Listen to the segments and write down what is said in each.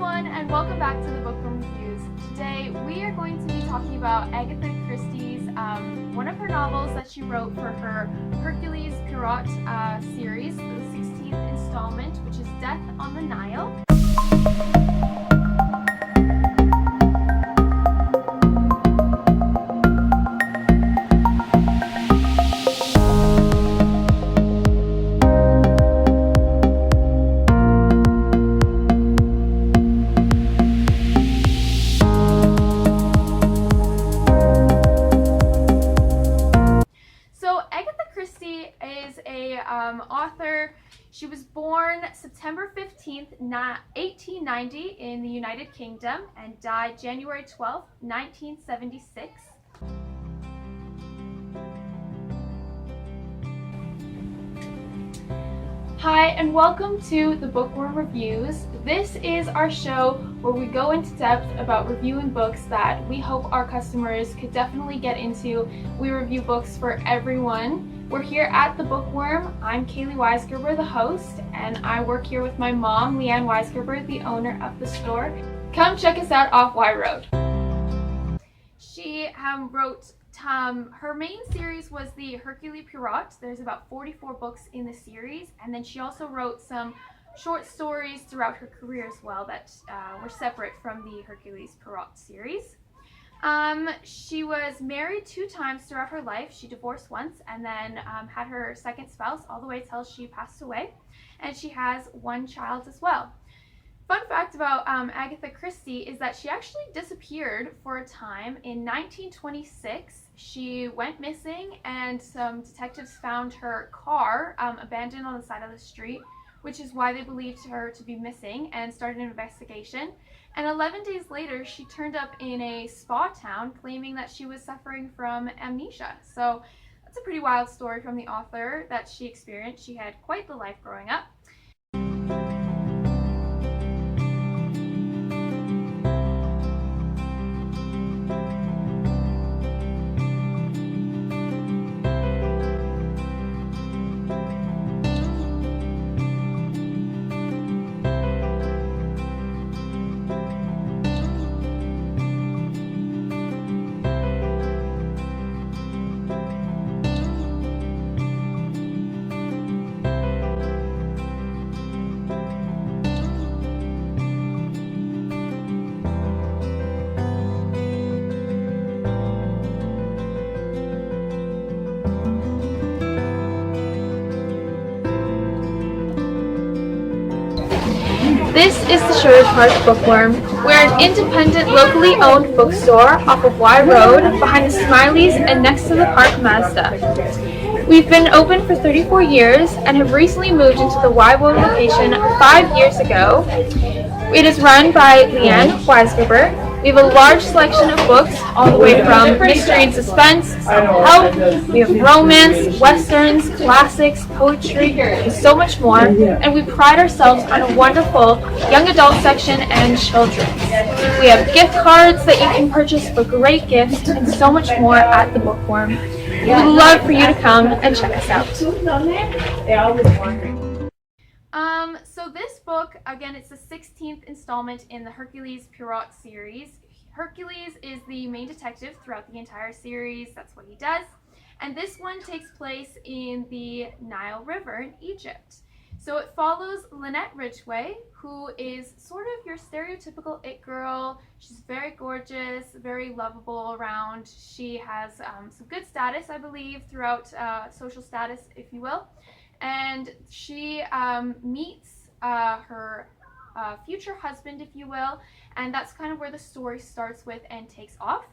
everyone, and welcome back to the Bookworm Reviews. Today we are going to be talking about Agatha Christie's, one of her novels that she wrote for her Hercule Poirot series, the 16th installment, which is Death on the Nile. Author. She was born September 15th, 1890 in the United Kingdom and died January 12th, 1976. Hi, and welcome to the Bookworm Reviews. This is our show where we go into depth about reviewing books that we hope our customers could definitely get into. We review books for everyone. We're here at the Bookworm. I'm Kailey Weisgerber, the host, and I work here with my mom, Leanne Weisgerber, the owner of the store. Come check us out off Wye Rd. She wrote, her main series was the Hercule Poirot. There's about 44 books in the series, and then she also wrote some short stories throughout her career as well that were separate from the Hercule Poirot series. She was married 2 times throughout her life. She divorced once and then had her second spouse all the way till she passed away. And she has 1 child as well. Fun fact about Agatha Christie is that she actually disappeared for a time. In 1926, she went missing and some detectives found her car abandoned on the side of the street, which is why they believed her to be missing and started an investigation. And 11 days later, she turned up in a spa town claiming that she was suffering from amnesia. So that's a pretty wild story from the author that she experienced. She had quite the life growing up. This is the Sherwood Park Bookworm. We're an independent, locally owned bookstore off of Wye Rd, behind the Smileys and next to the Park Mazda. We've been open for 34 years and have recently moved into the Wye Rd location 5 years ago. It is run by Leanne Weisgerber. We have a large selection of books, all the way from mystery and suspense, self-help, we have romance, westerns, classics, poetry, and so much more. And we pride ourselves on a wonderful young adult section and children's. We have gift cards that you can purchase for great gifts and so much more at the Bookworm. We would love for you to come and check us out. So this book, again, it's the 16th installment in the Hercule Poirot series. Hercules is the main detective throughout the entire series. That's what he does. And this one takes place in the Nile River in Egypt. So it follows Lynette Ridgway, who is sort of your stereotypical it girl. She's very gorgeous, very lovable around. She has some good status, I believe, throughout social status, if you will. And she meets her future husband, if you will, and that's kind of where the story starts with and takes off.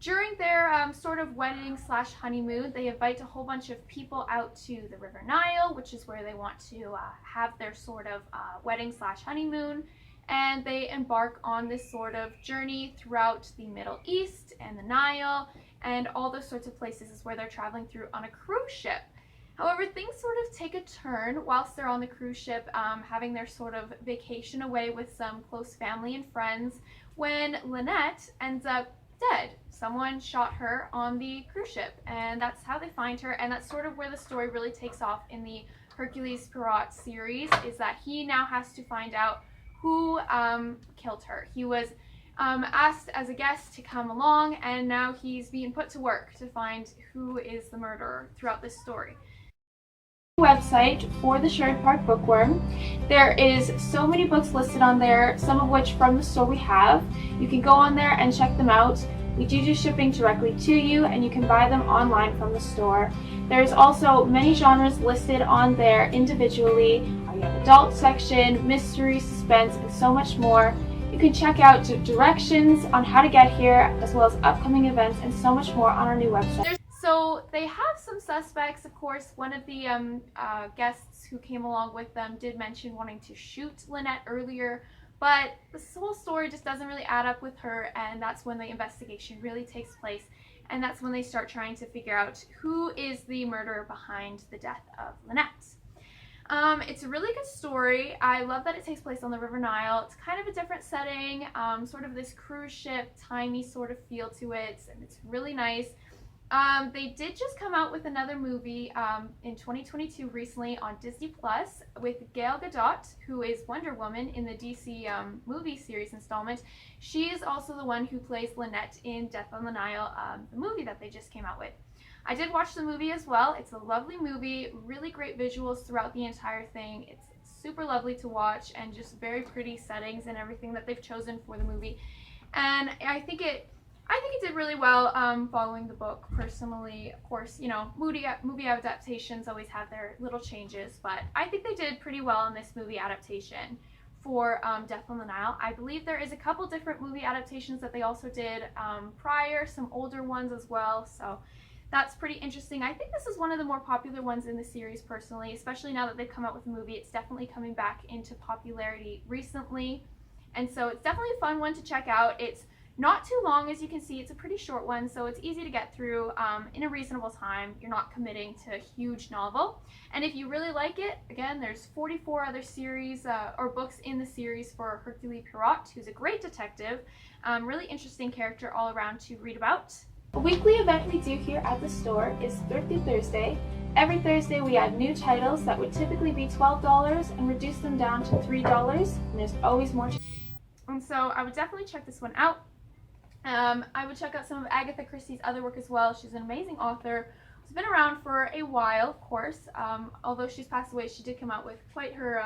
During their sort of wedding slash honeymoon, they invite a whole bunch of people out to the River Nile, which is where they want to have their sort of wedding slash honeymoon, and they embark on this sort of journey throughout the Middle East and the Nile, and all those sorts of places is where they're traveling through on a cruise ship. However, things sort of take a turn whilst they're on the cruise ship, having their sort of vacation away with some close family and friends, when Lynette ends up dead. Someone shot her on the cruise ship, and that's how they find her, and that's sort of where the story really takes off in the Hercule Poirot series, is that he now has to find out who killed her. He was asked as a guest to come along, and now he's being put to work to find who is the murderer throughout this story. Website for the Sherwood Park Bookworm. There is so many books listed on there, some of which from the store we have. You can go on there and check them out. We do shipping directly to you, and you can buy them online from the store. There's also many genres listed on there individually. You have adult section, mystery, suspense, and so much more. You can check out directions on how to get here, as well as upcoming events and so much more on our new website. So they have some suspects, of course. One of the guests who came along with them did mention wanting to shoot Lynette earlier, but this whole story just doesn't really add up with her, and that's when the investigation really takes place, and that's when they start trying to figure out who is the murderer behind the death of Lynette. It's a really good story. I love that it takes place on the River Nile. It's kind of a different setting, sort of this cruise ship, tiny sort of feel to it, and it's really nice. They did just come out with another movie in 2022 recently on Disney Plus with Gal Gadot, who is Wonder Woman in the DC movie series installment. She is also the one who plays Lynette in Death on the Nile, the movie that they just came out with. I did watch the movie as well. It's a lovely movie, really great visuals throughout the entire thing. It's super lovely to watch, and just very pretty settings and everything that they've chosen for the movie. And I think it did really well following the book personally. Of course, you know, movie adaptations always have their little changes, but I think they did pretty well in this movie adaptation for Death on the Nile. I believe there is a couple different movie adaptations that they also did prior, some older ones as well, so that's pretty interesting. I think this is one of the more popular ones in the series personally, especially now that they've come out with a movie. It's definitely coming back into popularity recently, and so it's definitely a fun one to check out. It's not too long, as you can see. It's a pretty short one, so it's easy to get through in a reasonable time. You're not committing to a huge novel. And if you really like it, again, there's 44 other series or books in the series for Hercule Poirot, who's a great detective, really interesting character all around to read about. A weekly event we do here at the store is Thrifty Thursday. Every Thursday we add new titles that would typically be $12 and reduce them down to $3, and there's always more. And so I would definitely check this one out. I would check out some of Agatha Christie's other work as well. She's an amazing author who's been around for a while, of course. Although she's passed away, she did come out with quite her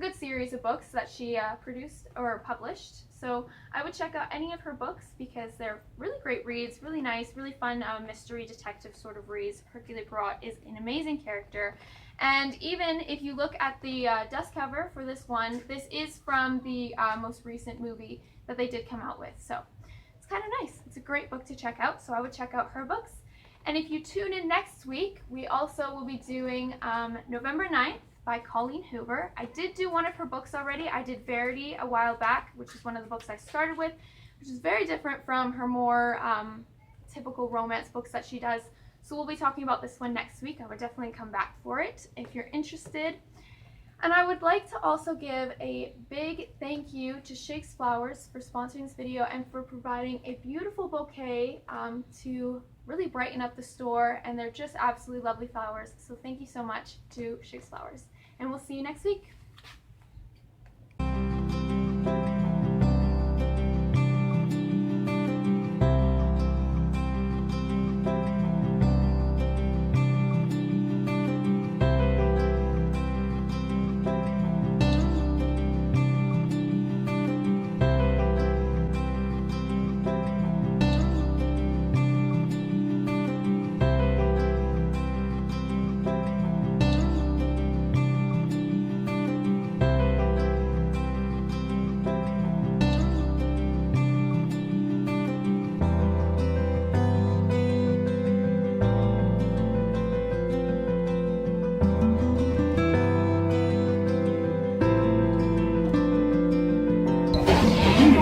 good series of books that she produced or published. So I would check out any of her books because they're really great reads, really nice, really fun mystery detective sort of reads. Hercule Poirot is an amazing character. And even if you look at the dust cover for this one, this is from the most recent movie that they did come out with. So it's kind of nice. It's a great book to check out, so I would check out her books. And if you tune in next week, we also will be doing November 9th by Colleen Hoover. I did do one of her books already. I did Verity a while back, which is one of the books I started with, which is very different from her more typical romance books that she does. So we'll be talking about this one next week. I would definitely come back for it if you're interested. And I would like to also give a big thank you to Shig's Flowers for sponsoring this video and for providing a beautiful bouquet to really brighten up the store, and they're just absolutely lovely flowers. So thank you so much to Shig's Flowers, and we'll see you next week.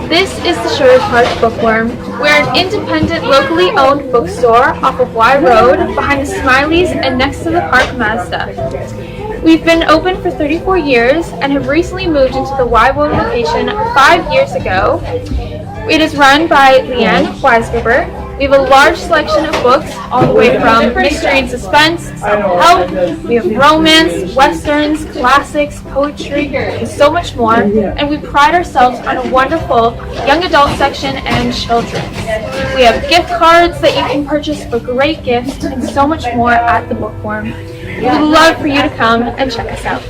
This is the Sherwood Park Bookworm. We're an independent, locally owned bookstore off of Wye Rd, behind the Smileys and next to the Park Mazda. We've been open for 34 years and have recently moved into the Wye Rd location 5 years ago. It is run by Weisgerber. We have a large selection of books, all the way from mystery and suspense, self-help, we have romance, westerns, classics, poetry, and so much more. And we pride ourselves on a wonderful young adult section and children's. We have gift cards that you can purchase for great gifts and so much more at the Bookworm. We would love for you to come and check us out.